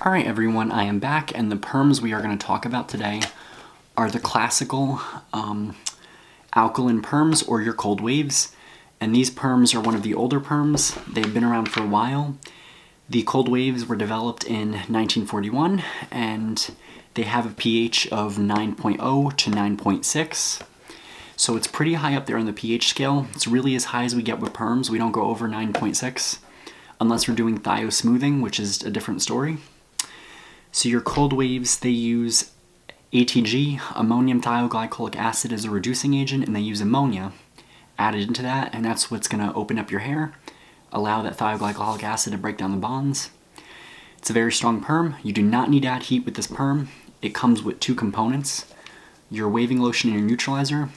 Alright everyone, I am back, and the perms we are going to talk about today are the classical alkaline perms, or your cold waves. And these perms are one of the older perms. They've been around for a while. The cold waves were developed in 1941, and they have a pH of 9.0 to 9.6. So it's pretty high up there on the pH scale. It's really as high as we get with perms. We don't go over 9.6 unless we're doing thio smoothing, which is a different story. So your cold waves, they use ATG, ammonium thioglycolic acid, as a reducing agent, and they use ammonia added into that, and that's what's going to open up your hair, allow that thioglycolic acid to break down the bonds. It's a very strong perm. You do not need to add heat with this perm. It comes with two components, your waving lotion and your neutralizer,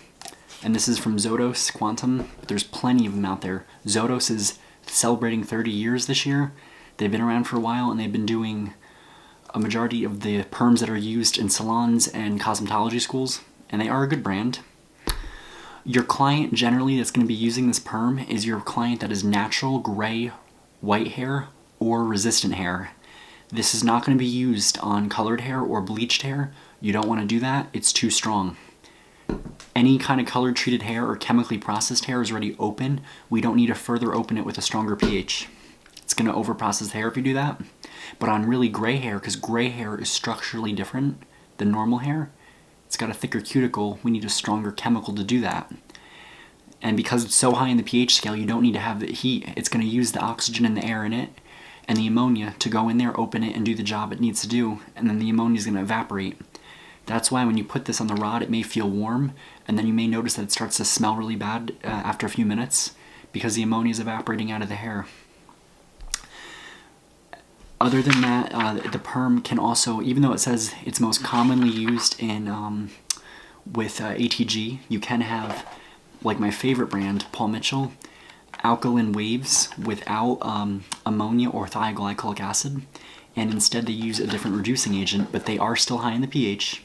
and this is from Zotos Quantum. There's plenty of them out there. Zotos is celebrating 30 years this year. They've been around for a while, and they've been doing a majority of the perms that are used in salons and cosmetology schools, and they are a good brand. Your client generally that's going to be using this perm is your client that is natural, gray, white hair, or resistant hair. This is not going to be used on colored hair or bleached hair. You don't want to do that. It's too strong. Any kind of colored treated hair or chemically processed hair is already open. We don't need to further open it with a stronger pH. It's going to overprocess the hair if you do that. But on really gray hair, because gray hair is structurally different than normal hair, it's got a thicker cuticle, we need a stronger chemical to do that. And because it's so high in the pH scale, you don't need to have the heat. It's going to use the oxygen and the air in it and the ammonia to go in there, open it, and do the job it needs to do, and then the ammonia is going to evaporate. That's why when you put this on the rod, it may feel warm, and then you may notice that it starts to smell really bad after a few minutes, because the ammonia is evaporating out of the hair. Other than that, the perm can also, even though it says it's most commonly used in with ATG, you can have, like my favorite brand, Paul Mitchell, alkaline waves without ammonia or thioglycolic acid, and instead they use a different reducing agent, but they are still high in the pH.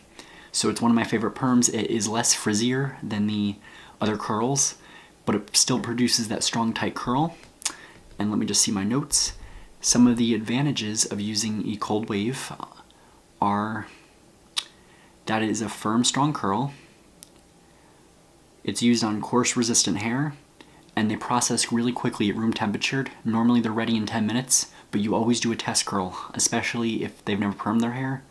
So it's one of my favorite perms. It is less frizzier than the other curls, but it still produces that strong, tight curl. And let me just see my notes. Some of the advantages of using a cold wave are that it is a firm, strong curl. It's used on coarse, resistant hair, and they process really quickly at room temperature. Normally they're ready in 10 minutes, but you always do a test curl, especially if they've never permed their hair.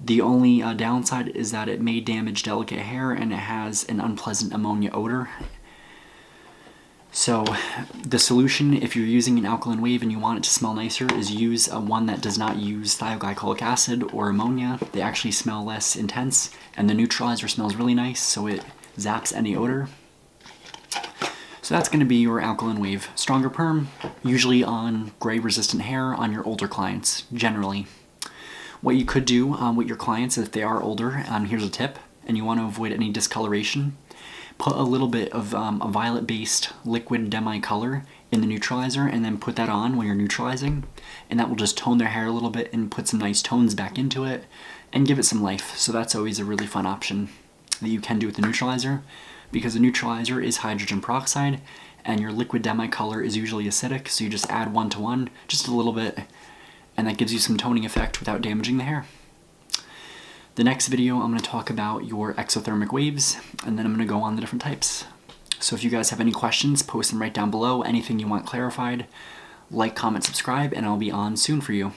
The only downside is that it may damage delicate hair, and it has an unpleasant ammonia odor. So the solution, if you're using an alkaline wave and you want it to smell nicer, is use one that does not use thioglycolic acid or ammonia. They actually smell less intense, and the neutralizer smells really nice, so it zaps any odor. So that's going to be your alkaline wave. Stronger perm, usually on gray resistant hair on your older clients, generally. What you could do with your clients if they are older, here's a tip, and you want to avoid any discoloration. Put a little bit of a violet-based liquid demi-color in the neutralizer, and then put that on when you're neutralizing, and that will just tone their hair a little bit and put some nice tones back into it and give it some life. So that's always a really fun option that you can do with the neutralizer, because the neutralizer is hydrogen peroxide and your liquid demi-color is usually acidic, so you just add 1 to 1, just a little bit, and that gives you some toning effect without damaging the hair. The next video, I'm going to talk about your exothermic waves, and then I'm going to go on the different types. So if you guys have any questions, post them right down below. Anything you want clarified, like, comment, subscribe, and I'll be on soon for you.